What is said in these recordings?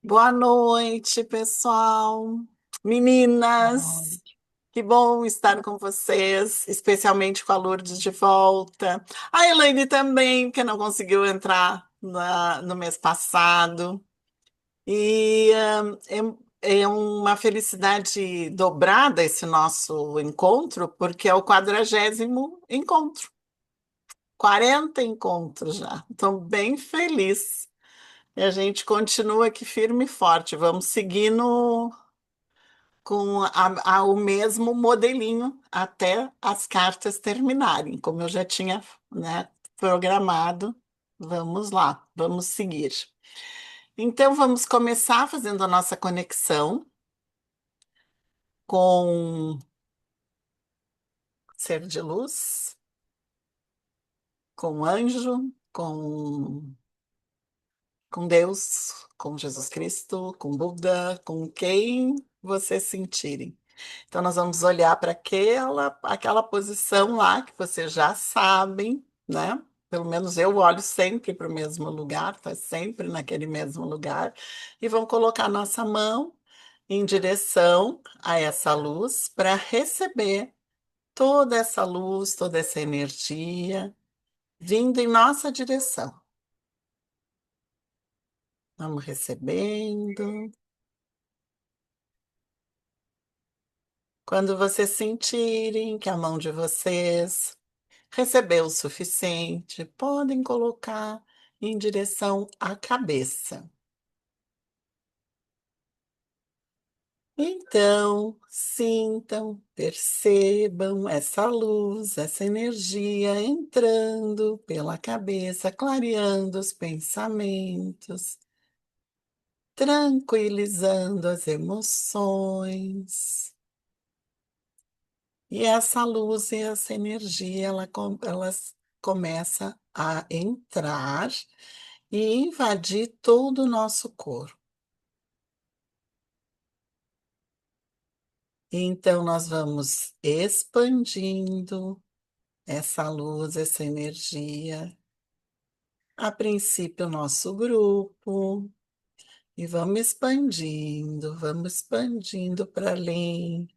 Boa noite, pessoal. Ah, Meninas, que bom estar com vocês, especialmente com a Lourdes de volta. A Elaine também, que não conseguiu entrar no mês passado. E é uma felicidade dobrada esse nosso encontro, porque é o 40º encontro. 40 encontros já. Estou bem feliz. E a gente continua aqui firme e forte. Vamos seguir com o mesmo modelinho até as cartas terminarem, como eu já tinha, né, programado. Vamos lá, vamos seguir. Então, vamos começar fazendo a nossa conexão com ser de luz, com anjo, com Deus, com Jesus Cristo, com Buda, com quem vocês sentirem. Então, nós vamos olhar para aquela posição lá que vocês já sabem, né? Pelo menos eu olho sempre para o mesmo lugar, está sempre naquele mesmo lugar, e vamos colocar nossa mão em direção a essa luz para receber toda essa luz, toda essa energia vindo em nossa direção. Vamos recebendo. Quando vocês sentirem que a mão de vocês recebeu o suficiente, podem colocar em direção à cabeça. Então, sintam, percebam essa luz, essa energia entrando pela cabeça, clareando os pensamentos, tranquilizando as emoções. E essa luz e essa energia, elas começa a entrar e invadir todo o nosso corpo. Então, nós vamos expandindo essa luz, essa energia, a princípio, o nosso grupo, e vamos expandindo para além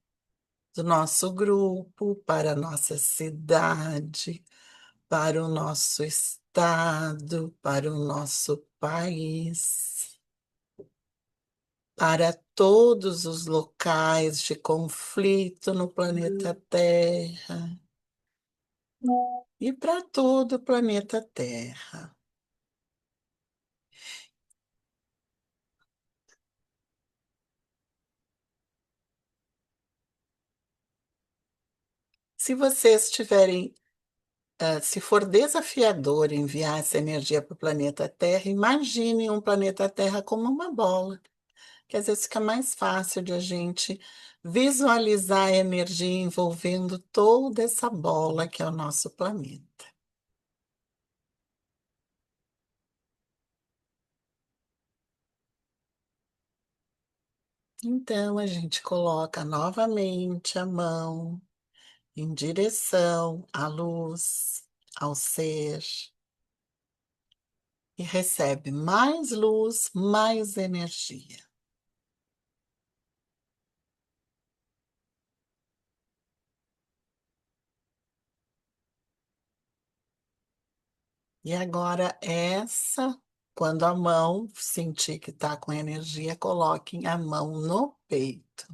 do nosso grupo, para a nossa cidade, para o nosso estado, para o nosso país, para todos os locais de conflito no planeta Terra e para todo o planeta Terra. Se vocês tiverem, se for desafiador enviar essa energia para o planeta Terra, imagine um planeta Terra como uma bola, que às vezes fica mais fácil de a gente visualizar a energia envolvendo toda essa bola que é o nosso planeta. Então, a gente coloca novamente a mão em direção à luz, ao ser, e recebe mais luz, mais energia. E agora, quando a mão sentir que está com energia, coloquem a mão no peito.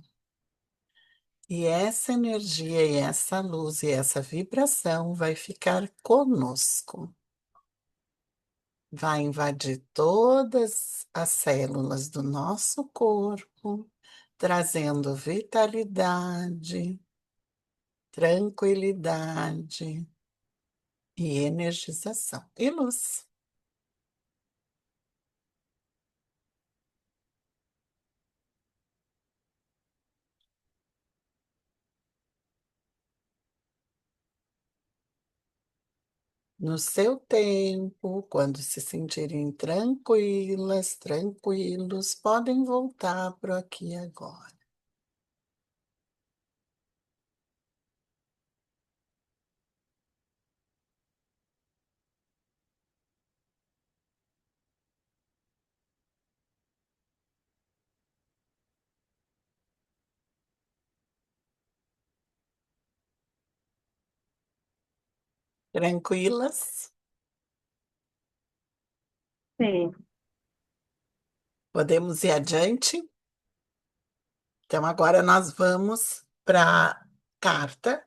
E essa energia, e essa luz, e essa vibração vai ficar conosco. Vai invadir todas as células do nosso corpo, trazendo vitalidade, tranquilidade e energização e luz. No seu tempo, quando se sentirem tranquilas, tranquilos, podem voltar para o aqui e agora. Tranquilas? Sim. Podemos ir adiante? Então, agora nós vamos para a carta.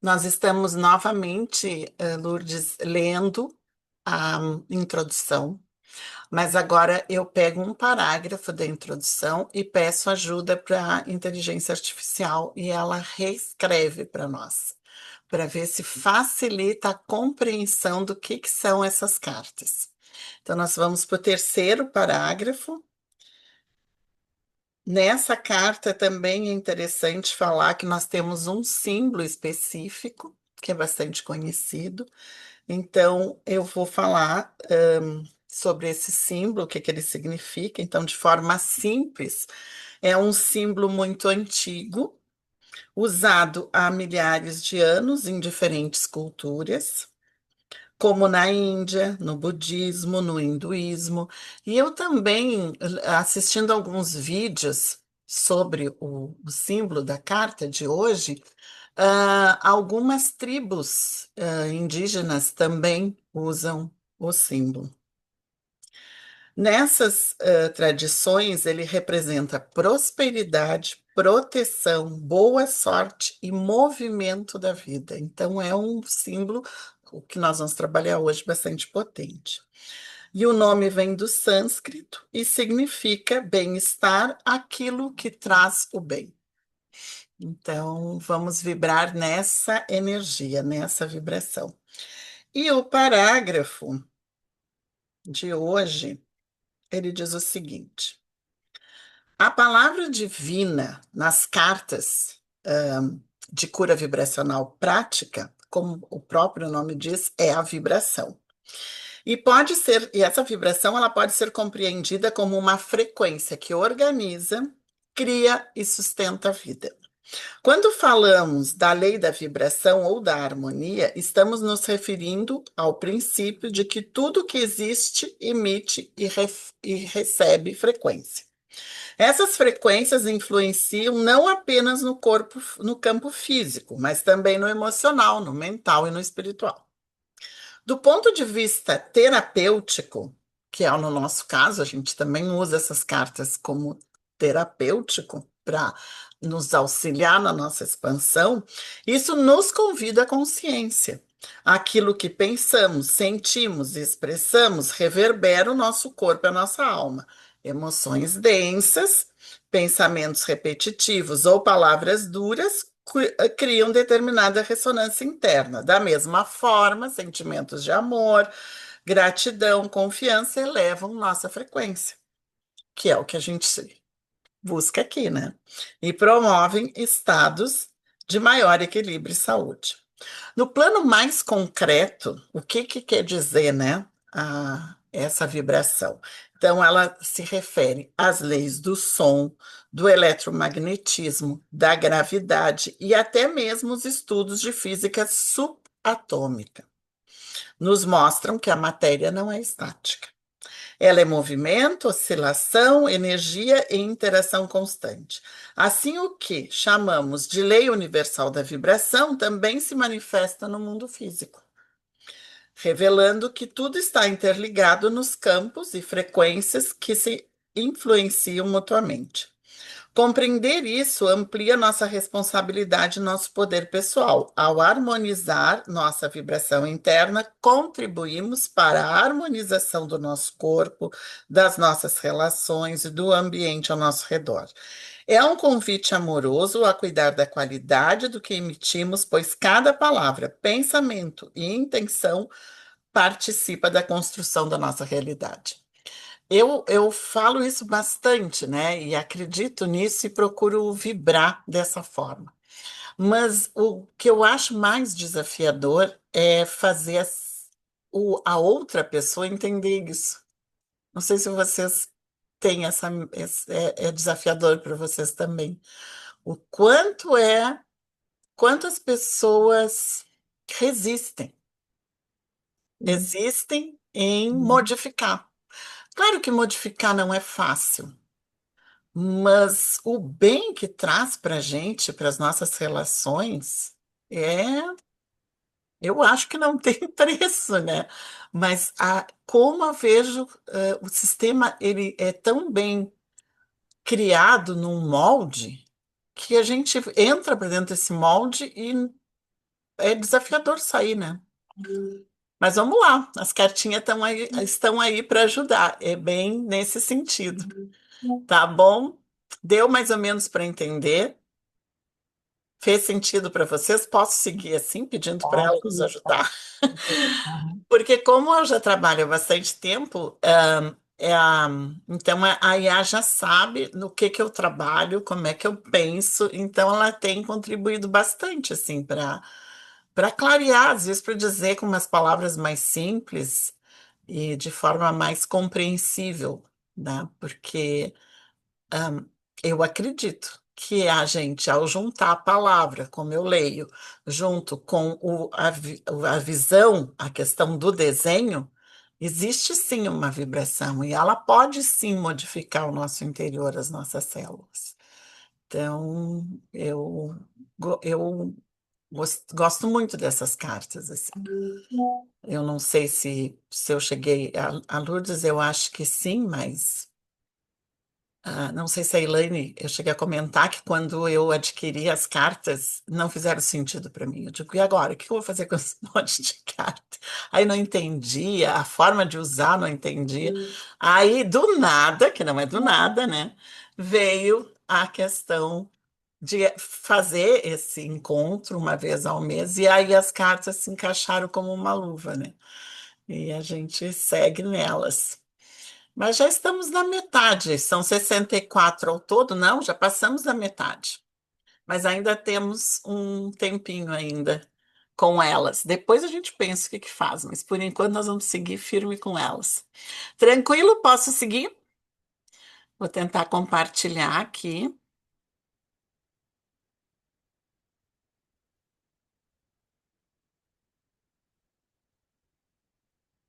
Nós estamos novamente, Lourdes, lendo a introdução, mas agora eu pego um parágrafo da introdução e peço ajuda para a inteligência artificial e ela reescreve para nós, para ver se facilita a compreensão do que são essas cartas. Então, nós vamos para o terceiro parágrafo. Nessa carta também é interessante falar que nós temos um símbolo específico, que é bastante conhecido. Então, eu vou falar sobre esse símbolo, o que que ele significa. Então, de forma simples, é um símbolo muito antigo, usado há milhares de anos em diferentes culturas, como na Índia, no budismo, no hinduísmo. E eu também, assistindo alguns vídeos sobre o símbolo da carta de hoje, algumas tribos, indígenas também usam o símbolo. Nessas, tradições, ele representa prosperidade, proteção, boa sorte e movimento da vida. Então, é um símbolo, o que nós vamos trabalhar hoje, bastante potente. E o nome vem do sânscrito e significa bem-estar, aquilo que traz o bem. Então, vamos vibrar nessa energia, nessa vibração. E o parágrafo de hoje, ele diz o seguinte. A palavra divina nas cartas, de cura vibracional prática, como o próprio nome diz, é a vibração. E essa vibração ela pode ser compreendida como uma frequência que organiza, cria e sustenta a vida. Quando falamos da lei da vibração ou da harmonia, estamos nos referindo ao princípio de que tudo que existe emite e recebe frequência. Essas frequências influenciam não apenas no corpo, no campo físico, mas também no emocional, no mental e no espiritual. Do ponto de vista terapêutico, que é no nosso caso, a gente também usa essas cartas como terapêutico para nos auxiliar na nossa expansão, isso nos convida à consciência. Aquilo que pensamos, sentimos e expressamos reverbera o nosso corpo e a nossa alma. Emoções densas, pensamentos repetitivos ou palavras duras criam determinada ressonância interna. Da mesma forma, sentimentos de amor, gratidão, confiança elevam nossa frequência, que é o que a gente busca aqui, né? E promovem estados de maior equilíbrio e saúde. No plano mais concreto, o que que quer dizer, né, essa vibração? Então, ela se refere às leis do som, do eletromagnetismo, da gravidade e até mesmo os estudos de física subatômica. Nos mostram que a matéria não é estática. Ela é movimento, oscilação, energia e interação constante. Assim, o que chamamos de lei universal da vibração também se manifesta no mundo físico, revelando que tudo está interligado nos campos e frequências que se influenciam mutuamente. Compreender isso amplia nossa responsabilidade e nosso poder pessoal. Ao harmonizar nossa vibração interna, contribuímos para a harmonização do nosso corpo, das nossas relações e do ambiente ao nosso redor. É um convite amoroso a cuidar da qualidade do que emitimos, pois cada palavra, pensamento e intenção participa da construção da nossa realidade. Eu falo isso bastante, né? E acredito nisso e procuro vibrar dessa forma. Mas o que eu acho mais desafiador é fazer a outra pessoa entender isso. Não sei se vocês têm é desafiador para vocês também. O quantas pessoas resistem, existem em modificar. Claro que modificar não é fácil. Mas o bem que traz para a gente, para as nossas relações, é Eu acho que não tem preço, né? Mas como eu vejo, o sistema ele é tão bem criado num molde que a gente entra para dentro desse molde e é desafiador sair, né? Mas vamos lá, as cartinhas estão aí para ajudar. É bem nesse sentido, tá bom? Deu mais ou menos para entender? Fez sentido para vocês? Posso seguir assim, pedindo para ela nos Pode, pode. ajudar? Aham. Porque como eu já trabalho há bastante tempo, então a IA já sabe no que eu trabalho, como é que eu penso, então ela tem contribuído bastante assim para clarear, às vezes para dizer com umas palavras mais simples e de forma mais compreensível, né? Porque eu acredito que a gente, ao juntar a palavra, como eu leio, junto com a visão, a questão do desenho, existe sim uma vibração e ela pode sim modificar o nosso interior, as nossas células. Então, eu gosto muito dessas cartas, assim. Eu não sei se eu cheguei a Lourdes, eu acho que sim, mas. Não sei se a Elaine, eu cheguei a comentar que quando eu adquiri as cartas, não fizeram sentido para mim. Eu digo, e agora? O que eu vou fazer com esse monte de carta? Aí não entendia, a forma de usar não entendia. Aí, do nada, que não é do nada, né? Veio a questão de fazer esse encontro uma vez ao mês, e aí as cartas se encaixaram como uma luva, né? E a gente segue nelas. Mas já estamos na metade, são 64 ao todo, não, já passamos da metade. Mas ainda temos um tempinho ainda com elas. Depois a gente pensa o que que faz, mas por enquanto nós vamos seguir firme com elas. Tranquilo? Posso seguir? Vou tentar compartilhar aqui.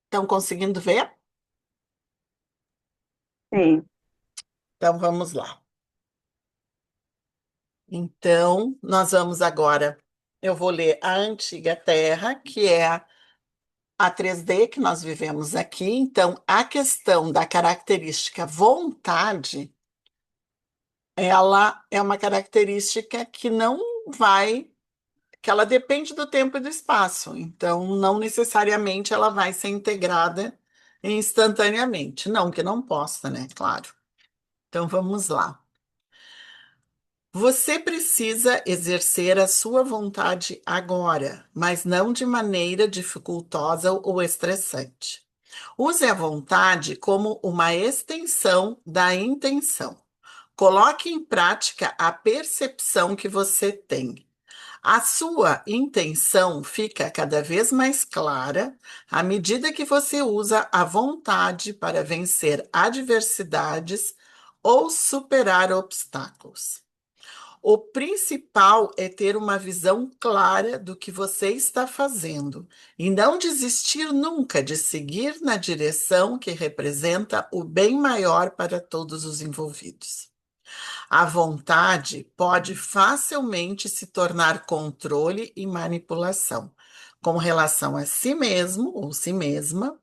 Estão conseguindo ver? Sim, Então vamos lá. Então, nós vamos agora. Eu vou ler a Antiga Terra, que é a 3D que nós vivemos aqui. Então, a questão da característica vontade, ela é uma característica que não vai, que ela depende do tempo e do espaço. Então, não necessariamente ela vai ser integrada instantaneamente. Não que não possa, né? Claro. Então, vamos lá. Você precisa exercer a sua vontade agora, mas não de maneira dificultosa ou estressante. Use a vontade como uma extensão da intenção. Coloque em prática a percepção que você tem. A sua intenção fica cada vez mais clara à medida que você usa a vontade para vencer adversidades ou superar obstáculos. O principal é ter uma visão clara do que você está fazendo e não desistir nunca de seguir na direção que representa o bem maior para todos os envolvidos. A vontade pode facilmente se tornar controle e manipulação, com relação a si mesmo ou si mesma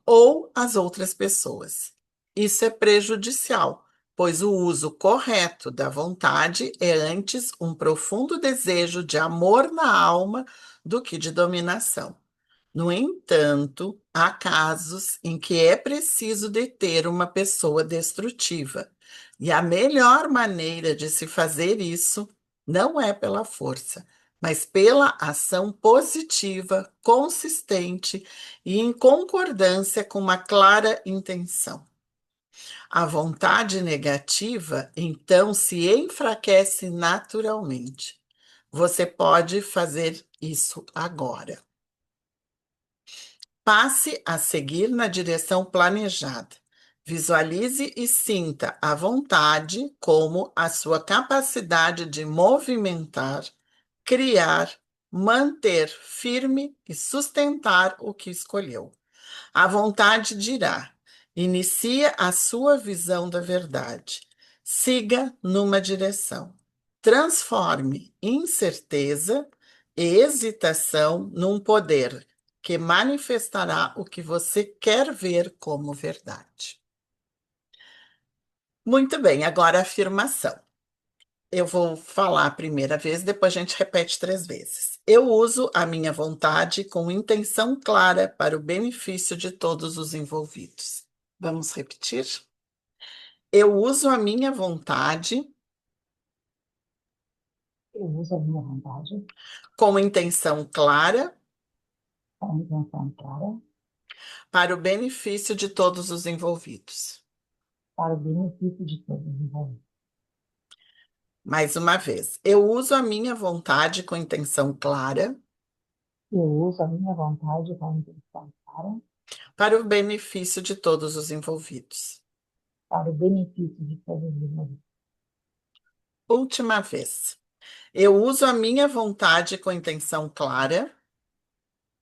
ou às outras pessoas. Isso é prejudicial, pois o uso correto da vontade é antes um profundo desejo de amor na alma do que de dominação. No entanto, há casos em que é preciso deter uma pessoa destrutiva, e a melhor maneira de se fazer isso não é pela força, mas pela ação positiva, consistente e em concordância com uma clara intenção. A vontade negativa, então, se enfraquece naturalmente. Você pode fazer isso agora. Passe a seguir na direção planejada. Visualize e sinta a vontade como a sua capacidade de movimentar, criar, manter firme e sustentar o que escolheu. A vontade dirá: inicia a sua visão da verdade. Siga numa direção. Transforme incerteza e hesitação num poder que manifestará o que você quer ver como verdade. Muito bem, agora a afirmação. Eu vou falar a primeira vez, depois a gente repete 3 vezes. Eu uso a minha vontade com intenção clara para o benefício de todos os envolvidos. Vamos repetir? Eu uso a minha vontade Eu uso a minha vontade com intenção clara com intenção clara para o benefício de todos os envolvidos. para o benefício de todos os envolvidos. Mais uma vez, eu uso a minha vontade com intenção clara Eu uso a minha vontade com intenção clara para o benefício de todos os envolvidos. para o benefício de todos os envolvidos. Última vez. Eu uso a minha vontade com intenção clara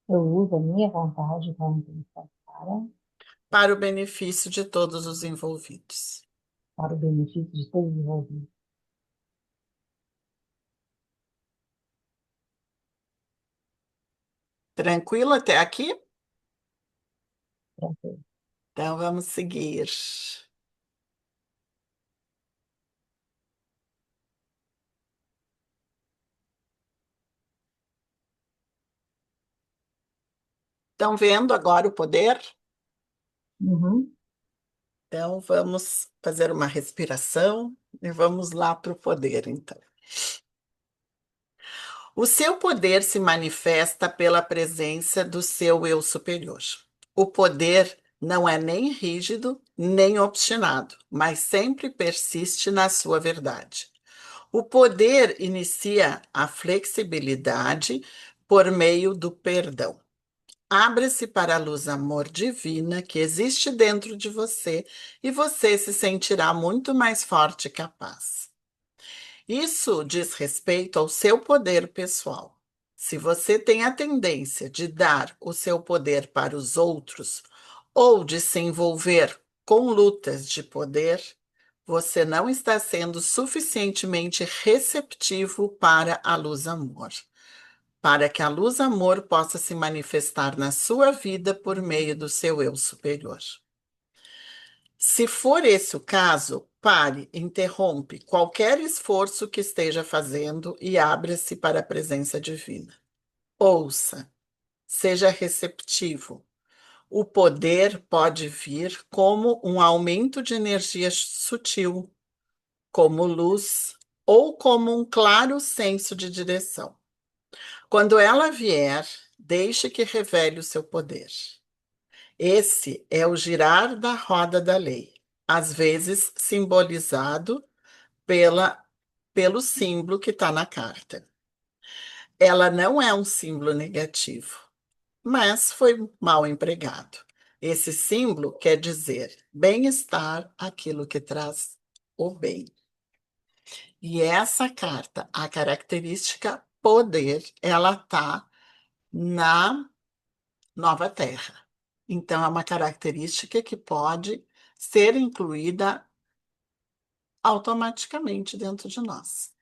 Eu uso a minha vontade com intenção clara para o benefício de todos os envolvidos. para o benefício de todos os envolvidos. Tranquilo até aqui? Tranquilo. Então vamos seguir. Estão vendo agora o poder? Uhum. Então vamos fazer uma respiração e vamos lá para o poder, então. O seu poder se manifesta pela presença do seu eu superior. O poder não é nem rígido, nem obstinado, mas sempre persiste na sua verdade. O poder inicia a flexibilidade por meio do perdão. Abra-se para a luz amor divina que existe dentro de você e você se sentirá muito mais forte e capaz. Isso diz respeito ao seu poder pessoal. Se você tem a tendência de dar o seu poder para os outros ou de se envolver com lutas de poder, você não está sendo suficientemente receptivo para a luz amor, para que a luz amor possa se manifestar na sua vida por meio do seu eu superior. Se for esse o caso, pare, interrompe qualquer esforço que esteja fazendo e abra-se para a presença divina. Ouça, seja receptivo. O poder pode vir como um aumento de energia sutil, como luz ou como um claro senso de direção. Quando ela vier, deixe que revele o seu poder. Esse é o girar da roda da lei, às vezes simbolizado pela, pelo símbolo que está na carta. Ela não é um símbolo negativo, mas foi mal empregado. Esse símbolo quer dizer bem-estar, aquilo que traz o bem. E essa carta, a característica poder, ela está na Nova Terra. Então, é uma característica que pode ser incluída automaticamente dentro de nós.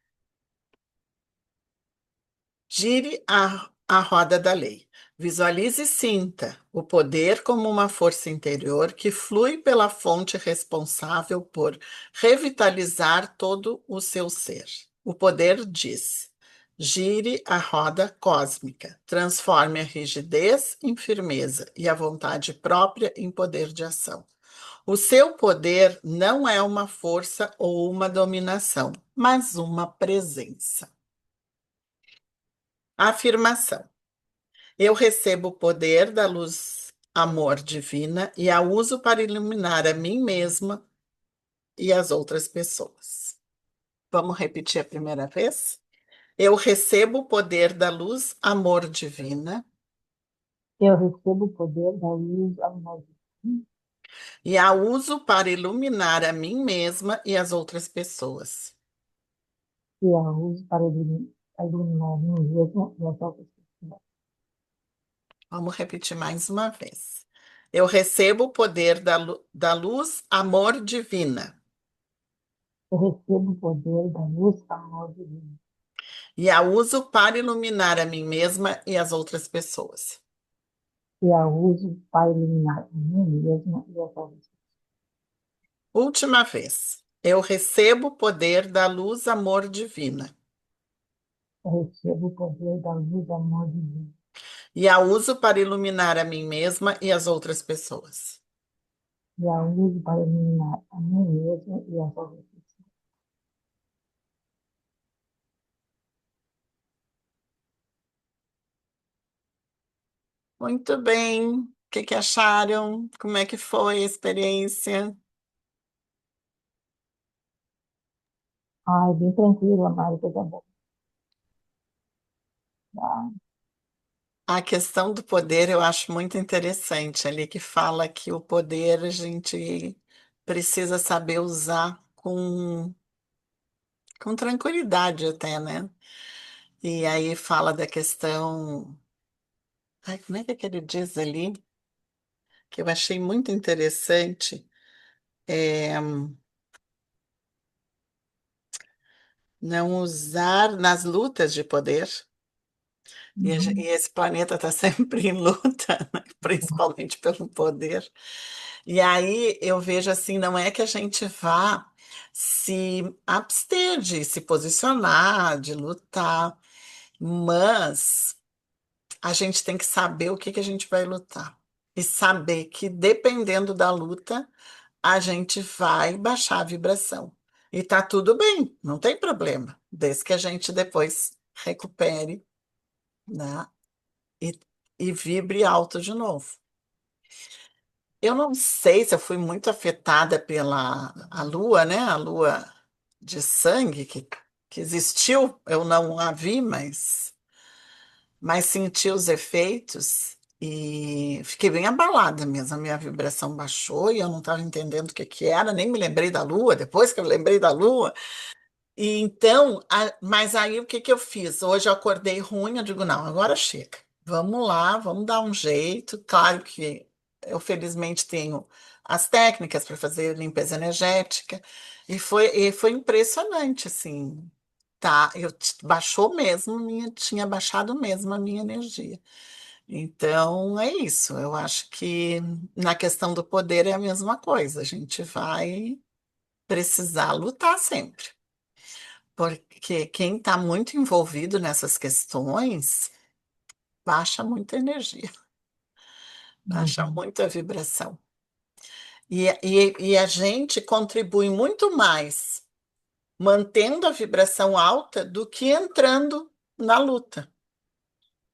Gire a roda da lei. Visualize e sinta o poder como uma força interior que flui pela fonte responsável por revitalizar todo o seu ser. O poder diz: gire a roda cósmica, transforme a rigidez em firmeza e a vontade própria em poder de ação. O seu poder não é uma força ou uma dominação, mas uma presença. Afirmação. Eu recebo o poder da luz amor divina e a uso para iluminar a mim mesma e as outras pessoas. Vamos repetir a primeira vez? Eu recebo o poder da luz amor divina Eu recebo o poder da luz amorosa e a uso para iluminar a mim mesma e as outras pessoas. e a uso para iluminar a mim mesmo e as outras pessoas. Vamos repetir mais uma vez. Eu recebo o poder da luz amor divina Eu recebo o poder da luz amorosa e a uso para iluminar a mim mesma e as outras pessoas. e a uso para eliminar a mim mesma e as outras. Última vez. Eu recebo o poder da luz amor divina Eu recebo o poder da luz, amor divino, e a uso para iluminar a mim mesma e as outras pessoas. e a uso para eliminar a mim mesma e as outras pessoas. Muito bem. O que que acharam? Como é que foi a experiência? Ai, bem tranquila, Mari, coisa boa. Tá? A questão do poder eu acho muito interessante ali, que fala que o poder a gente precisa saber usar com tranquilidade até, né? E aí fala da questão. Ai, como é que ele diz ali? Que eu achei muito interessante. É, não usar nas lutas de poder. E Uhum. esse planeta está sempre em luta, né? Principalmente pelo poder. E aí eu vejo assim, não é que a gente vá se abster de se posicionar, de lutar, mas a gente tem que saber o que que a gente vai lutar. E saber que dependendo da luta, a gente vai baixar a vibração. E tá tudo bem, não tem problema, desde que a gente depois recupere, né? E, e vibre alto de novo. Eu não sei se eu fui muito afetada pela a lua, né? A lua de sangue que existiu, eu não a vi, mas senti os efeitos e fiquei bem abalada mesmo. A minha vibração baixou e eu não estava entendendo o que que era, nem me lembrei da lua. Depois que eu lembrei da lua, e então, mas aí o que que eu fiz? Hoje eu acordei ruim, eu digo, não, agora chega. Vamos lá, vamos dar um jeito. Claro que eu felizmente tenho as técnicas para fazer limpeza energética e foi impressionante, assim, tá? Baixou mesmo, tinha baixado mesmo a minha energia. Então é isso. Eu acho que na questão do poder é a mesma coisa. A gente vai precisar lutar sempre. Porque quem está muito envolvido nessas questões baixa muita energia, baixa Uhum. muita vibração. E a gente contribui muito mais mantendo a vibração alta do que entrando na luta.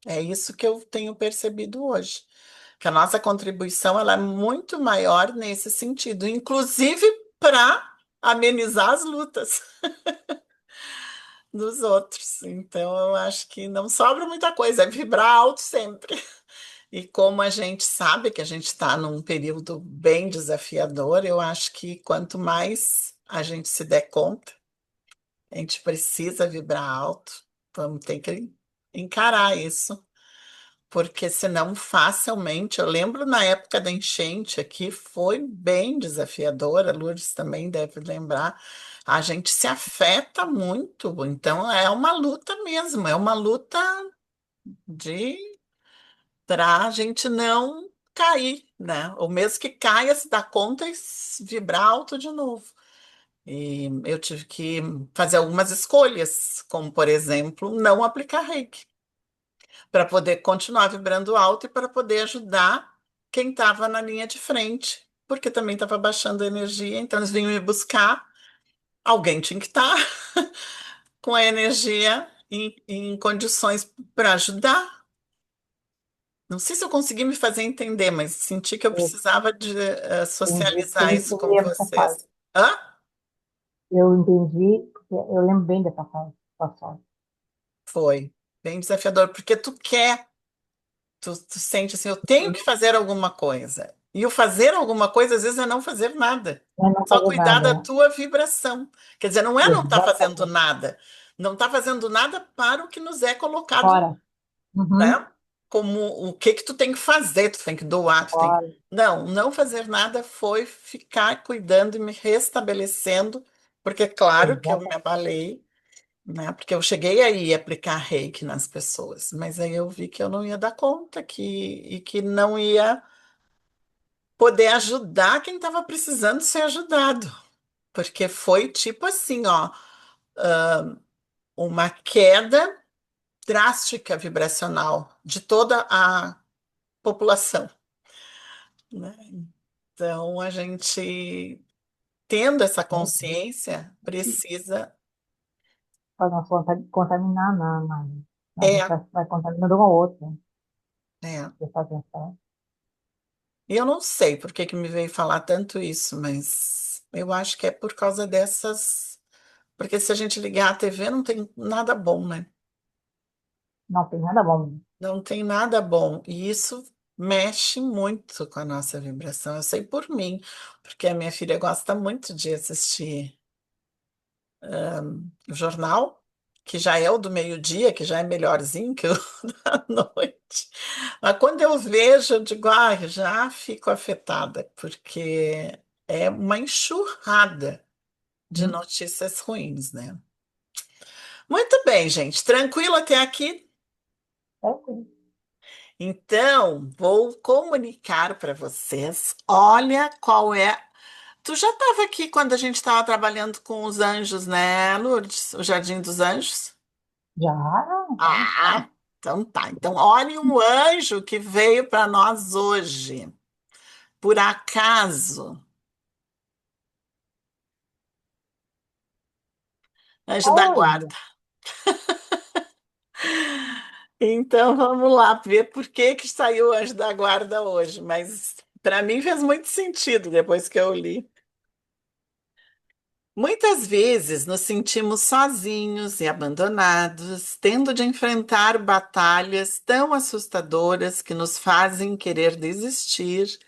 É isso que eu tenho percebido hoje. Que a nossa contribuição ela é muito maior nesse sentido, inclusive para amenizar as lutas dos outros. Então, eu acho que não sobra muita coisa, é vibrar alto sempre. E como a gente sabe que a gente está num período bem desafiador, eu acho que quanto mais a gente se der conta, a gente precisa vibrar alto, vamos ter que encarar isso, porque senão facilmente, eu lembro na época da enchente aqui, foi bem desafiadora, a Lourdes também deve lembrar, a gente se afeta muito, então é uma luta mesmo, é uma luta de para a gente não cair, né? Ou mesmo que caia, se dar conta e vibrar alto de novo. E eu tive que fazer algumas escolhas, como, por exemplo, não aplicar reiki, para poder continuar vibrando alto e para poder ajudar quem estava na linha de frente, porque também estava baixando a energia, então eles vinham me buscar, alguém tinha que estar com a energia em condições para ajudar. Não sei se eu consegui me fazer entender, mas senti que eu Eu precisava de entendi, porque eu socializar isso com entendi essa vocês. parte. Hã? Eu entendi, porque eu lembro bem dessa parte passada. Foi bem desafiador, porque tu quer, tu sente assim, eu tenho que fazer alguma coisa. E o fazer alguma coisa, às vezes, é não fazer nada. Não é não Só fazer cuidar da nada. tua vibração. Quer dizer, não é não estar fazendo Exatamente. nada. Não estar fazendo nada para o que nos é colocado, Fora. Uhum. né? Como o que que tu tem que fazer, tu tem que doar, tu tem que... Fora. Não, não fazer nada foi ficar cuidando e me restabelecendo, porque é claro que eu me Exatamente. abalei, né? Porque eu cheguei aí a aplicar reiki nas pessoas, mas aí eu vi que eu não ia dar conta e que não ia poder ajudar quem estava precisando ser ajudado. Porque foi tipo assim, ó, uma queda drástica vibracional de toda a população, né? Então, a gente, tendo essa Uhum. consciência, precisa. Para não contaminar, não, mas a gente É, vai contaminando um ao outro, né? é. Prestar atenção. E eu não sei por que que me veio falar tanto isso, mas eu acho que é por causa dessas. Porque se a gente ligar a TV, não tem nada bom, né? Não tem nada bom. Não tem nada bom. E isso mexe muito com a nossa vibração. Eu sei por mim, porque a minha filha gosta muito de assistir o jornal, que já é o do meio-dia, que já é melhorzinho que o da noite. Mas quando eu vejo, eu digo, ah, já fico afetada, porque é uma enxurrada de Hum? notícias ruins, né? Muito bem, gente. Tranquilo até aqui? É, sim. Então, vou comunicar para vocês. Olha qual é. Tu já estava aqui quando a gente estava trabalhando com os anjos, né, Lourdes? O Jardim dos Anjos? Já, já Ah, está. então tá. Então, olhe um anjo que veio para nós hoje. Por acaso, anjo da Olha, guarda. Então, vamos lá ver por que que saiu o anjo da guarda hoje. Mas para mim fez muito sentido depois que eu li. Muitas vezes nos sentimos sozinhos e abandonados, tendo de enfrentar batalhas tão assustadoras que nos fazem querer desistir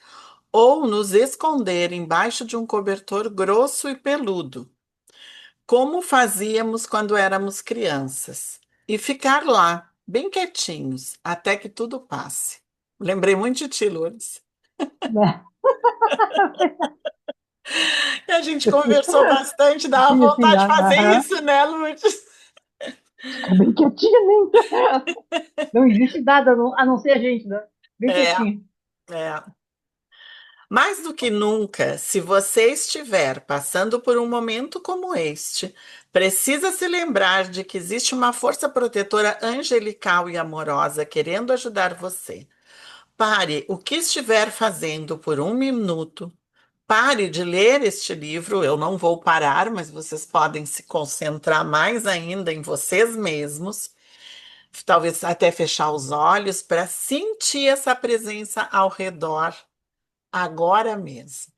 ou nos esconder embaixo de um cobertor grosso e peludo, como fazíamos quando éramos crianças, e ficar lá, bem quietinhos, até que tudo passe. Lembrei muito de ti, Lourdes. né? E a gente conversou bastante, dava Sim, assim, vontade de fazer aham. isso, né, Lourdes? Fica bem quietinho, né? Não existe nada a não ser a gente, né? Bem É, quietinho. é. Mais do que nunca, se você estiver passando por um momento como este, precisa se lembrar de que existe uma força protetora angelical e amorosa querendo ajudar você. Pare o que estiver fazendo por um minuto. Pare de ler este livro. Eu não vou parar, mas vocês podem se concentrar mais ainda em vocês mesmos. Talvez até fechar os olhos para sentir essa presença ao redor agora mesmo.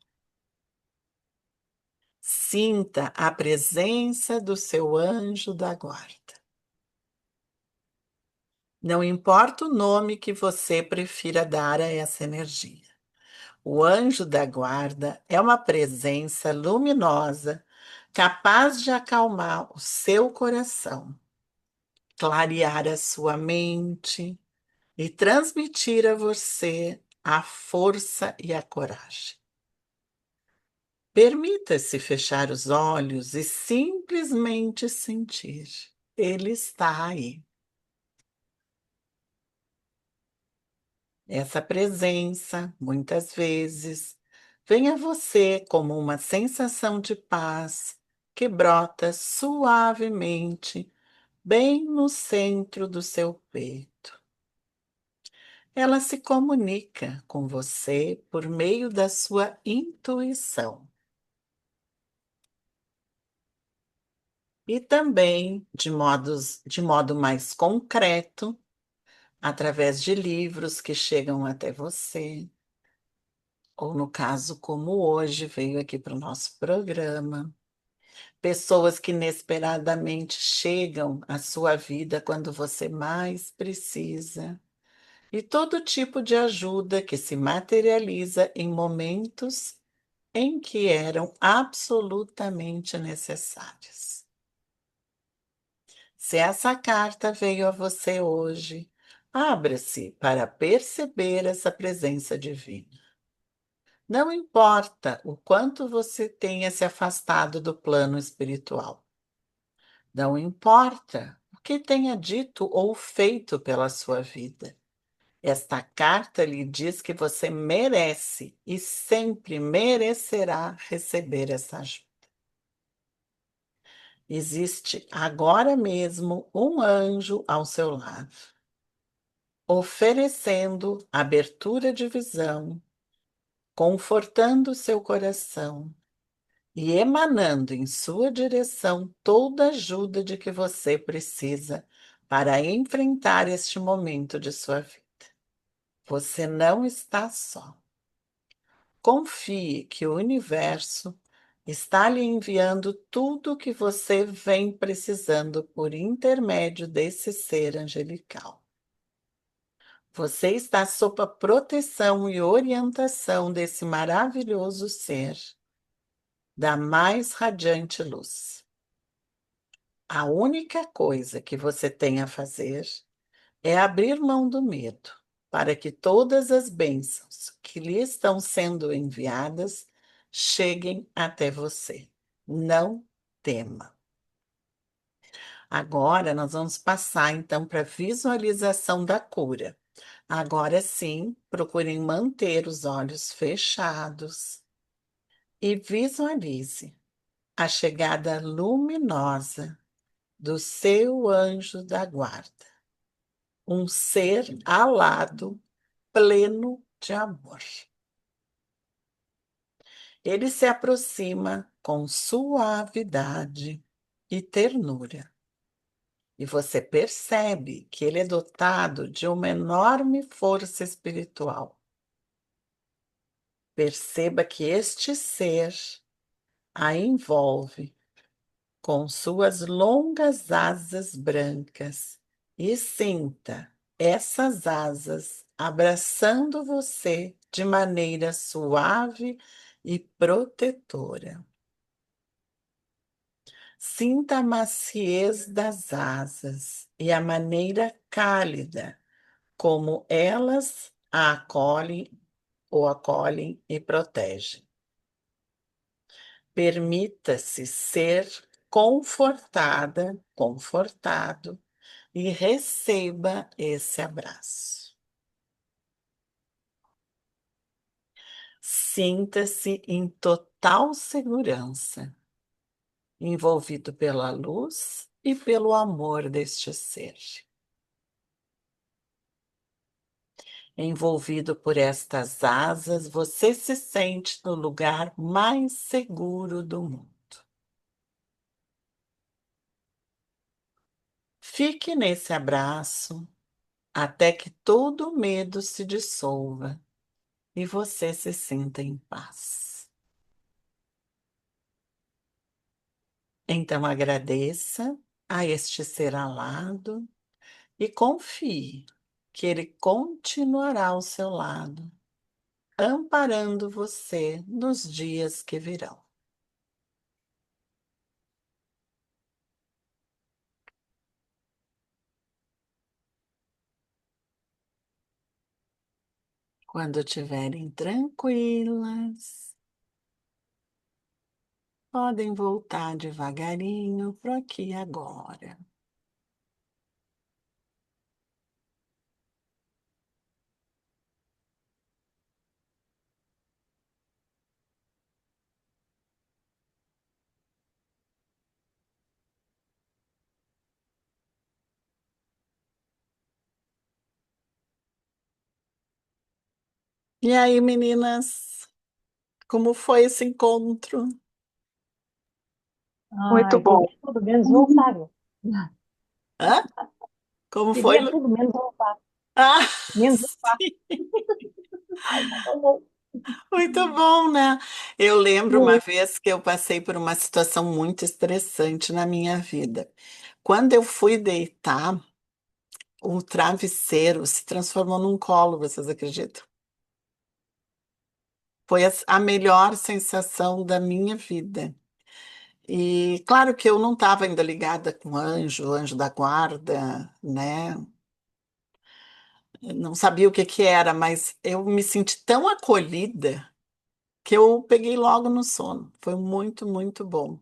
Sinta a presença do seu anjo da guarda. Não importa o nome que você prefira dar a essa energia. O anjo da guarda é uma presença luminosa capaz de acalmar o seu coração, clarear a sua mente e transmitir a você a força e a coragem. Permita-se fechar os olhos e simplesmente sentir. Ele está aí. Essa presença, muitas vezes, vem a você como uma sensação de paz que brota suavemente, bem no centro do seu peito. Ela se comunica com você por meio da sua intuição e também de modo mais concreto, através de livros que chegam até você ou no caso, como hoje, veio aqui para o nosso programa, pessoas que inesperadamente chegam à sua vida quando você mais precisa, e todo tipo de ajuda que se materializa em momentos em que eram absolutamente necessários. Se essa carta veio a você hoje, abra-se para perceber essa presença divina. Não importa o quanto você tenha se afastado do plano espiritual. Não importa o que tenha dito ou feito pela sua vida. Esta carta lhe diz que você merece e sempre merecerá receber essa ajuda. Existe agora mesmo um anjo ao seu lado, oferecendo abertura de visão, confortando seu coração e emanando em sua direção toda a ajuda de que você precisa para enfrentar este momento de sua vida. Você não está só. Confie que o universo está lhe enviando tudo o que você vem precisando por intermédio desse ser angelical. Você está sob a proteção e orientação desse maravilhoso ser, da mais radiante luz. A única coisa que você tem a fazer é abrir mão do medo, para que todas as bênçãos que lhe estão sendo enviadas cheguem até você. Não tema. Agora nós vamos passar então para a visualização da cura. Agora sim, procurem manter os olhos fechados e visualize a chegada luminosa do seu anjo da guarda, um ser alado, pleno de amor. Ele se aproxima com suavidade e ternura, e você percebe que ele é dotado de uma enorme força espiritual. Perceba que este ser a envolve com suas longas asas brancas e sinta essas asas abraçando você de maneira suave e protetora. Sinta a maciez das asas e a maneira cálida como elas a acolhem ou acolhem e protegem. Permita-se ser confortada, confortado e receba esse abraço. Sinta-se em total segurança, envolvido pela luz e pelo amor deste ser. Envolvido por estas asas, você se sente no lugar mais seguro do mundo. Fique nesse abraço até que todo medo se dissolva e você se sinta em paz. Então agradeça a este ser alado e confie que ele continuará ao seu lado, amparando você nos dias que virão. Quando estiverem tranquilas, podem voltar devagarinho para aqui agora. E aí, meninas, como foi esse encontro? Muito Ai, bom. queria tudo menos voltar. Hã? Como foi, Queria Lu? tudo menos voltar. Ah, Menos voltar. sim, Ai, mas tá bom. muito bom, né? Eu lembro uma Muito. vez que eu passei por uma situação muito estressante na minha vida. Quando eu fui deitar, o travesseiro se transformou num colo, vocês acreditam? Foi a melhor sensação da minha vida. E claro que eu não estava ainda ligada com o anjo da guarda, né? Eu não sabia o que que era, mas eu me senti tão acolhida que eu peguei logo no sono. Foi muito, muito bom.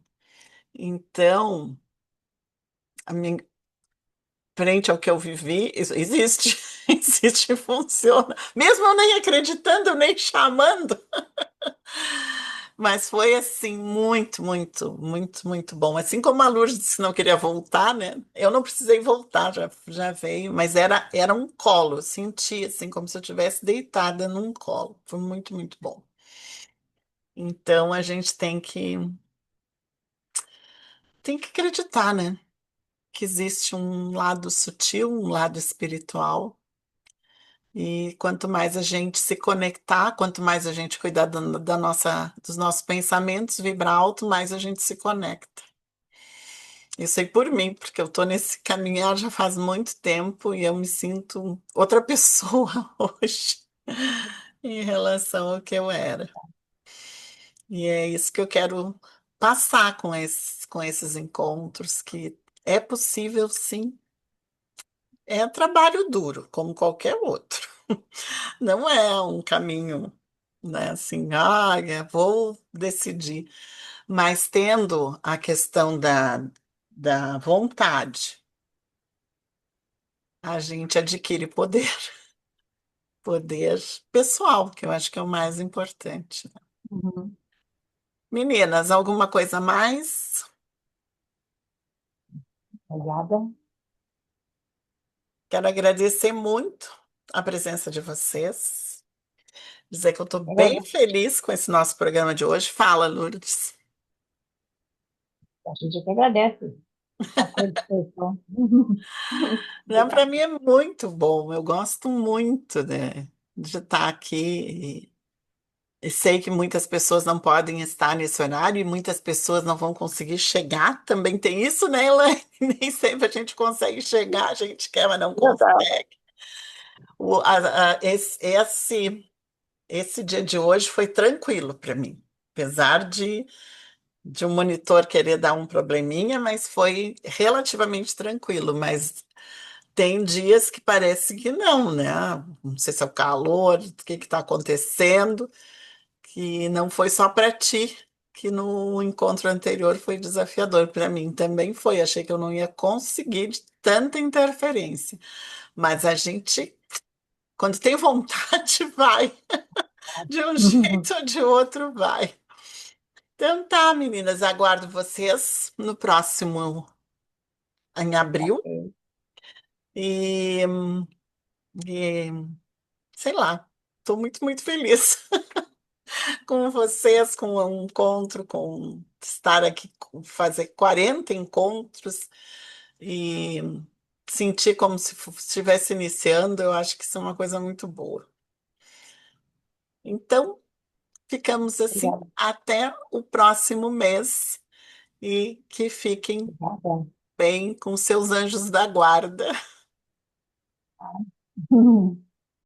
Então, a minha frente ao que eu vivi, isso existe, existe e funciona. Mesmo eu nem acreditando, nem chamando, mas foi assim, muito, muito, muito, muito bom. Assim como a Lourdes disse que não queria voltar, né? Eu não precisei voltar, já veio, mas era um colo, eu senti assim, como se eu estivesse deitada num colo. Foi muito, muito bom. Então a gente tem que acreditar, né? Que existe um lado sutil, um lado espiritual. E quanto mais a gente se conectar, quanto mais a gente cuidar dos nossos pensamentos, vibrar alto, mais a gente se conecta. Eu sei por mim, porque eu estou nesse caminhar já faz muito tempo e eu me sinto outra pessoa hoje em relação ao que eu era. E é isso que eu quero passar com esses encontros, que é possível sim. É trabalho duro, como qualquer outro. Não é um caminho, né, assim, vou decidir. Mas tendo a questão da vontade, a gente adquire poder, poder pessoal, que eu acho que é o mais importante. Uhum. Meninas, alguma coisa a mais? Obrigada. Quero agradecer muito a presença de vocês. Dizer que eu estou bem Agradeço. feliz com esse nosso programa de hoje. Fala, Lourdes. A gente que agradece a sua disposição. Não, para Obrigada. mim é muito bom. Eu gosto muito, né, de estar aqui. E sei que muitas pessoas não podem estar nesse horário e muitas pessoas não vão conseguir chegar. Também tem isso, né, Elaine? Nem sempre a gente consegue chegar, a gente quer, mas não Verdade. consegue. Esse dia de hoje foi tranquilo para mim. Apesar de um monitor querer dar um probleminha, mas foi relativamente tranquilo. Mas tem dias que parece que não, né? Não sei se é o calor, o que está acontecendo, que não foi só para ti, que no encontro anterior foi desafiador para mim também foi. Achei que eu não ia conseguir de tanta interferência. Mas a gente, quando tem vontade, vai. De um jeito ou de outro, vai. Então tá, meninas, aguardo vocês no próximo, em abril. Ok. E, e sei lá, estou muito, muito feliz com vocês, com o encontro, com estar aqui, com fazer 40 encontros e sentir como se estivesse iniciando. Eu acho que isso é uma coisa muito boa. Então, ficamos assim Obrigada. até o próximo mês e que fiquem Obrigada. bem com seus anjos da guarda.